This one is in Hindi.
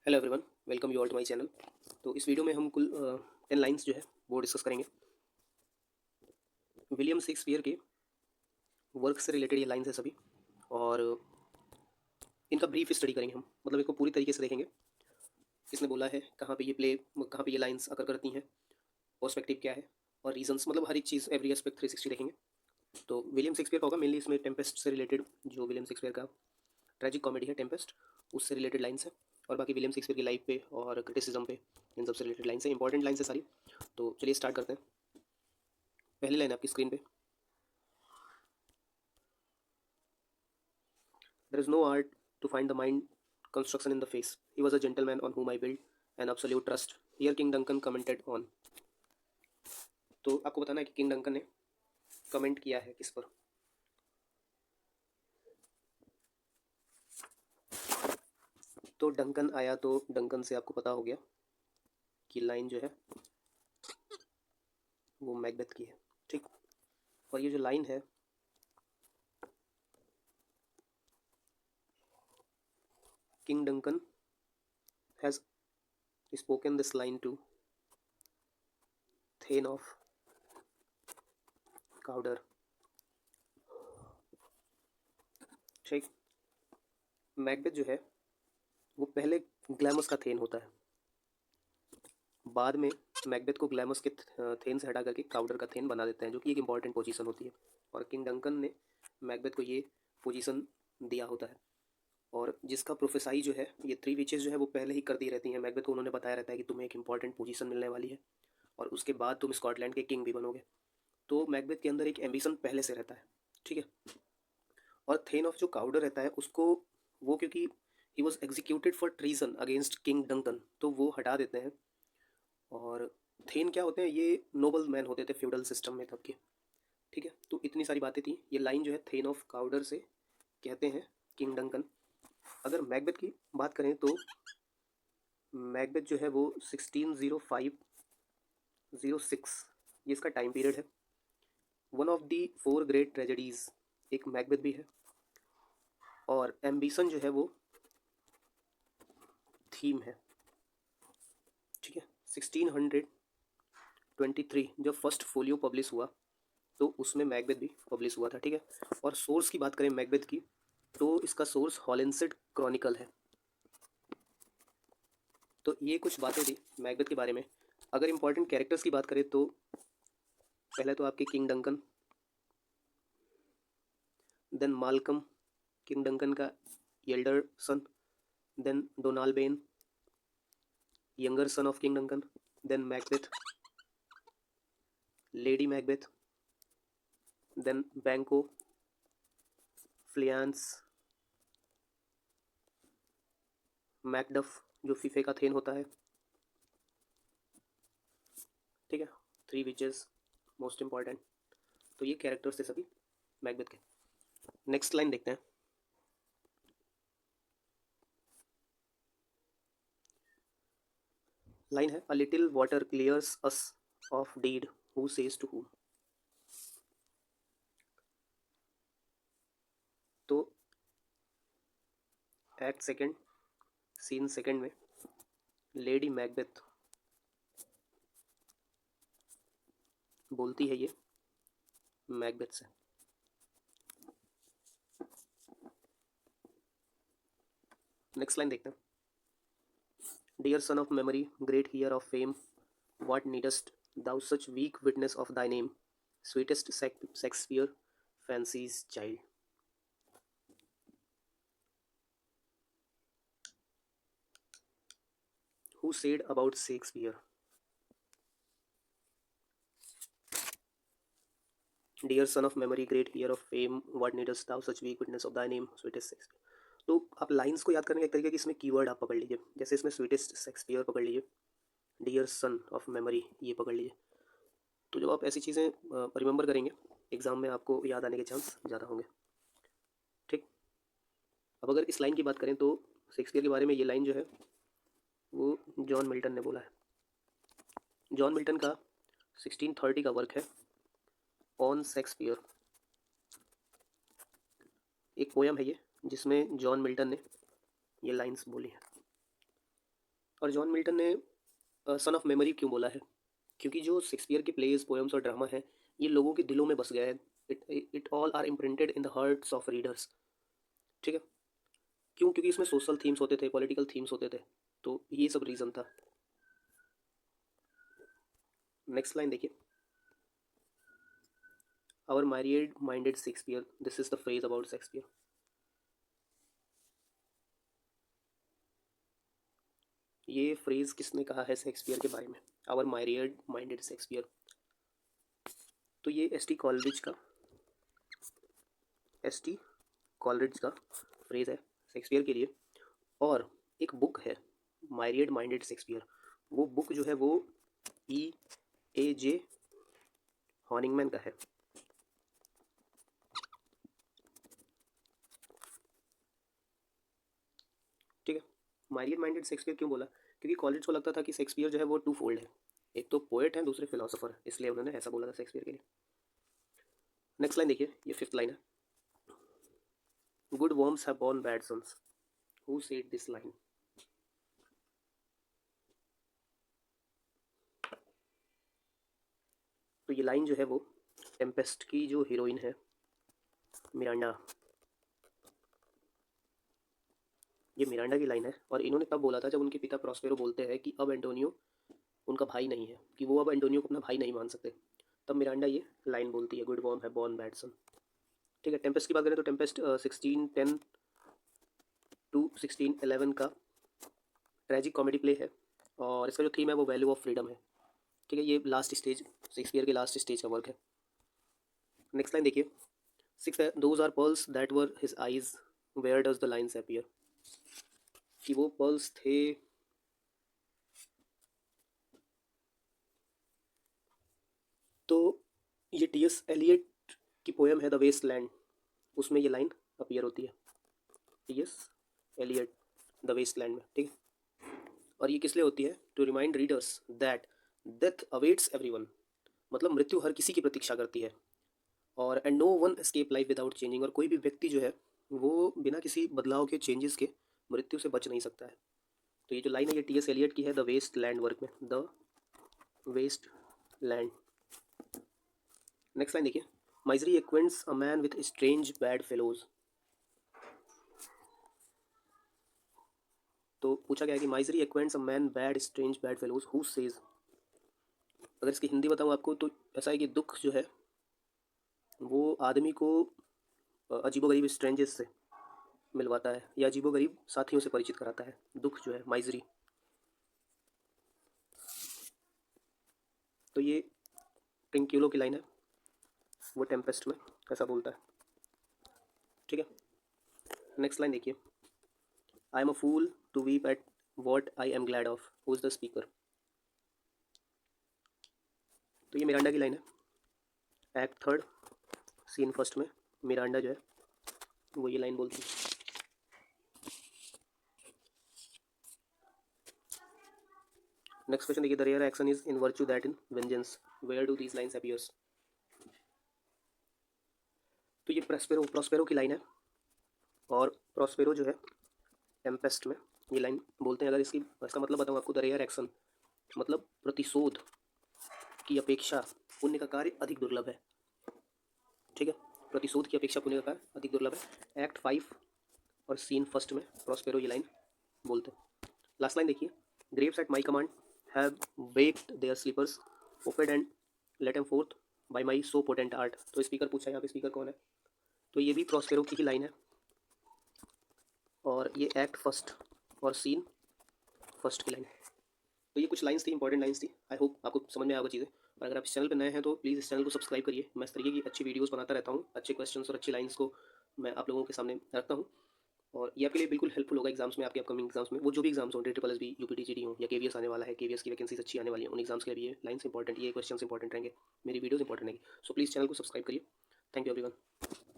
Hello everyone, welcome you all to my channel. तो इस वीडियो में हम कुल 10 लाइंस जो है वो डिस्कस करेंगे। विलियम शेक्सपियर के वर्क से रिलेटेड ये लाइंस है सभी, और इनका ब्रीफ स्टडी करेंगे हम, मतलब इसको पूरी तरीके से देखेंगे। इसने बोला है कहाँ पे ये प्ले, कहाँ पे ये लाइंस अकर करती हैं, पर्सपेक्टिव क्या है और रीजंस, मतलब हर एक चीज़ एवरी एस्पेक्ट 360 देखेंगे। तो विलियम शेक्सपियर का होगा मेनली, इसमें टेम्पेस्ट से रिलेटेड, जो विलियम शेक्सपियर का ट्रेजिक कॉमेडी है टेम्पेस्ट, उससे रिलेटेड लाइंस है। और बाकी विलियम शेक्सपियर की लाइफ पे और क्रिटिसिज्म पे, इन सबसे रिलेटेड लाइंस है, इंपॉर्टेंट लाइंस है सारी। तो चलिए स्टार्ट करते हैं। पहली लाइन आपकी स्क्रीन पे, there is no art to find the mind construction in the face. He was a gentleman on whom I built an absolute trust. Here King Duncan commented on. तो आपको बताना है कि किंग डंकन ने कमेंट किया है किस पर। तो डंकन आया, तो डंकन से आपको पता हो गया कि लाइन जो है वो मैकबेथ की है, ठीक। और ये जो लाइन है, king Duncan has spoken this line to thane of Cawdor, ठीक। मैकबेथ जो है वो पहले ग्लैमस का थेन होता है, बाद में मैकबेथ को ग्लैमस के थेन से हटा करके काउडर का थेन बना देते हैं, जो कि एक इंपॉर्टेंट पोजीशन होती है। और किंग डंकन ने मैकबेथ को ये पोजीशन दिया होता है, और जिसका प्रोफेसाई जो है, ये थ्री विचेस जो है वो पहले ही कर दी रहती हैं मैकबेथ को। उन्होंने बताया रहता है कि तुम्हें एक इंपॉर्टेंट पोजीशन मिलने वाली है और उसके बाद तुम स्कॉटलैंड के किंग भी बनोगे। तो मैकबेथ के अंदर एक एम्बिशन पहले से रहता है, ठीक है। और थेन ऑफ जो काउडर रहता है उसको, वो क्योंकि he was executed for treason against king Duncan, तो वो हटा देते हैं। और थेन क्या होते हैं, ये नोबल मैन होते थे फ्यूडल सिस्टम में तब के, ठीक है। तो इतनी सारी बातें थी। ये लाइन जो है थेन ऑफ काउडर से कहते हैं किंग डंकन। अगर मैकबेथ की बात करें तो मैकबेथ जो है वो 1605-06, ये इसका टाइम पीरियड है। One of the four great tragedies एक मैकबेथ भी है, और एम्बिशन जो है वो थीम है, ठीक है। 1623 जब फर्स्ट फोलियो पब्लिश हुआ तो उसमें मैकबेथ भी पब्लिश हुआ था, ठीक है। और सोर्स की बात करें मैकबेथ की, तो इसका सोर्स हॉलिंसेड क्रॉनिकल है। तो ये कुछ बातें थी मैकबेथ के बारे में। अगर इंपॉर्टेंट कैरेक्टर्स की बात करें तो पहले तो आपके king Duncan, then Malcolm, king Duncan का elder son, then Donalbain, younger son of king Duncan, then Macbeth, lady Macbeth, then Banquo, Fleance, Macduff जो फीफे का थेन होता है, ठीक है। Three witches most important. तो ये कैरेक्टर्स थे सभी मैकबेथ के। नेक्स्ट लाइन देखते हैं। लाइन है, a little water clears us of deed, who says to whom. तो एक्ट सेकेंड, सीन सेकेंड में लेडी मैकबेथ बोलती है ये मैकबेथ से। नेक्स्ट लाइन देखते हैं। Dear son of memory, great heir of fame, what needst thou such weak witness of thy name, sweetest Shakespeare, fancy's child। Who said about Shakespeare? Dear son of memory, great heir of fame, what needest thou such weak witness of thy name, sweetest Shakespeare। तो आप लाइंस को याद करने का एक तरीका कि इसमें कीवर्ड आप पकड़ लीजिए, जैसे इसमें स्वीटेस्ट शेक्सपियर पकड़ लीजिए, डियर सन ऑफ मेमोरी ये पकड़ लीजिए। तो जब आप ऐसी चीज़ें रिमेंबर करेंगे एग्जाम में, आपको याद आने के चांस ज़्यादा होंगे, ठीक। अब अगर इस लाइन की बात करें तो शेक्सपियर के बारे में ये लाइन जो है वो जॉन मिल्टन ने बोला है। जॉन मिल्टन का 1630 का वर्क है ऑन शेक्सपियर, एक पोयम है ये जिसमें जॉन मिल्टन ने ये लाइंस बोली हैं। और जॉन मिल्टन ने सन ऑफ मेमोरी क्यों बोला है? क्योंकि जो शेक्सपियर के प्लेज, पोएम्स और ड्रामा है, ये लोगों के दिलों में बस गया है। It all are imprinted in the hearts of readers. ठीक है। क्यों? क्योंकि इसमें सोशल थीम्स होते थे, पॉलिटिकल थीम्स होते थे, तो ये सब रीज़न था। नेक्स्ट लाइन देखिए, our myriad minded Shakespeare, this is the phrase about Shakespeare. ये फ्रेज किसने कहा है शेक्सपियर के बारे में? Our myriad minded Shakespeare. तो ये एस टी कॉलरिज का फ्रेज है शेक्सपियर के लिए। और एक बुक है मैरिड माइंडेड शेक्सपियर, वो बुक जो है वो E.A.J. हॉनिंगमैन का है। ठीक है। मैरिड माइंडेड शेक्सपियर क्यों बोला? क्योंकि कॉलेज को लगता था कि शेक्सपियर जो है वो टू फोल्ड है, एक तो पोएट है, दूसरे फिलोसोफर है, इसलिए उन्होंने ऐसा बोला था शेक्सपियर के लिए। नेक्स्ट लाइन देखिए, ये 5th लाइन है, गुड वर्म्स have borne bad sons, who said this line? तो ये लाइन जो है वो टेम्पेस्ट की जो हीरोइन है मिरांडा, ये मिरांडा की लाइन है। और इन्होंने तब बोला था जब उनके पिता प्रॉस्पेरो बोलते हैं कि अब एंटोनियो उनका भाई नहीं है, कि वो अब एंटोनियो को अपना भाई नहीं मान सकते, तब मिरांडा ये लाइन बोलती है, गुड वर्म है बॉर्न बैड सन। ठीक है। टेम्पेस्ट की बात करें तो टेम्पेस्ट 1610 टू 1611 का ट्रेजिक कॉमेडी प्ले है, और इसका जो थीम है वो वैल्यू ऑफ फ्रीडम है। ठीक है। ये लास्ट स्टेज, शेक्सपियर के लास्ट स्टेज का वर्क है। नेक्स्ट लाइन देखिए, 6 है, those are pearls that were his eyes, where does the lines appear? कि वो पर्ल्स थे, तो ये टी.एस. एलियट की पोएम है द वेस्ट लैंड, उसमें ये लाइन अपीयर होती है, T S. Eliot the waste land में। ठीक है। और ये किस लिए होती है? To remind readers that death awaits everyone, मतलब मृत्यु हर किसी की प्रतीक्षा करती है, और and no one escape life without changing, और कोई भी व्यक्ति जो है वो बिना किसी बदलाव के, चेंजेस के, मृत्यु से बच नहीं सकता है। तो ये जो लाइन है ये टी.एस. एलियट की है द वेस्ट लैंड वर्क में, the waste Land. Next line देखिए, misery acquaints a man with strange bedfellows. तो पूछा गया है कि misery acquaints a man bad strange bedfellows who says. अगर इसकी हिंदी बताऊँ आपको तो ऐसा है कि दुख जो है वो आदमी को अजीबोगरीब स्ट्रेंजेस से मिलवाता है, या अजीबोगरीब साथियों से परिचित कराता है, दुख जो है माइजरी। तो ये ट्रिंक्यूलो की लाइन है, वो टेम्पेस्ट में ऐसा बोलता है। ठीक है। नेक्स्ट लाइन देखिए, I am a fool to weep at what I am glad of, who is the speaker? तो ये मिरांडा की लाइन है, एक्ट 3 सीन 1 में मिरांडा जो है वो ये लाइन बोलती है। नेक्स्ट क्वेश्चन देखिए, the rare action is in virtue that in vengeance, where do these lines appears? तो ये प्रॉस्पेरो की लाइन है, और प्रॉस्पेरो जो है टेम्पेस्ट में ये लाइन बोलते हैं। अगर इसका मतलब बताऊँ आपको, द रेयर एक्शन मतलब प्रतिशोध की अपेक्षा पुण्य का कार्य अधिक दुर्लभ है। ठीक है। प्रतिशोध की अपेक्षा पुण्य का कार्य अधिक दुर्लभ है, एक्ट 5 और सीन 1 में प्रॉस्पेरो ये लाइन बोलते हैं। लास्ट लाइन देखिए, Graves at my command have waked there slippers, op-ed and let M fourth by my so potent art. तो स्पीकर पूछा है, यहाँ पे स्पीकर कौन है? तो ये भी प्रॉस्पेरो की ही लाइन है, और ये एक्ट 1 और सीन 1 की लाइन है। तो ये कुछ लाइन्स थी, इंपॉर्टेंट लाइन्स थी। आई होप आपको समझ में आएगा चीज़ें। और अगर आप इस चैनल पर नए हैं तो प्लीज़ इस चैनल को सब्सक्राइब करिए। मैं इस तरीके की अच्छी वीडियोस बनाता रहता हूँ, अच्छे क्वेश्चंस और अच्छी लाइन्स को मैं आप लोगों के सामने रखता हूँ, और ये आपके लिए बिल्कुल हेल्पफुल होगा एग्जाम्स में, आपके अपकमिंग एग्जाम्स में, वो जो भी एग्जाम्स हो, JSS, UPT, GD हो, या KVS आने वाला है, KVS की वैकेंसीज अच्छी आने वाली है, उन एग्जाम्स के लिए भी ये लाइन्स इंपॉर्टेंट, ये क्वेश्चन इंपॉर्टेंट रहेंगे, मेरी वीडियोस इंपॉर्टेंट रहेंगी। सो प्लीज़ चैनल को सब्सक्राइब करिए। Thank you everyone.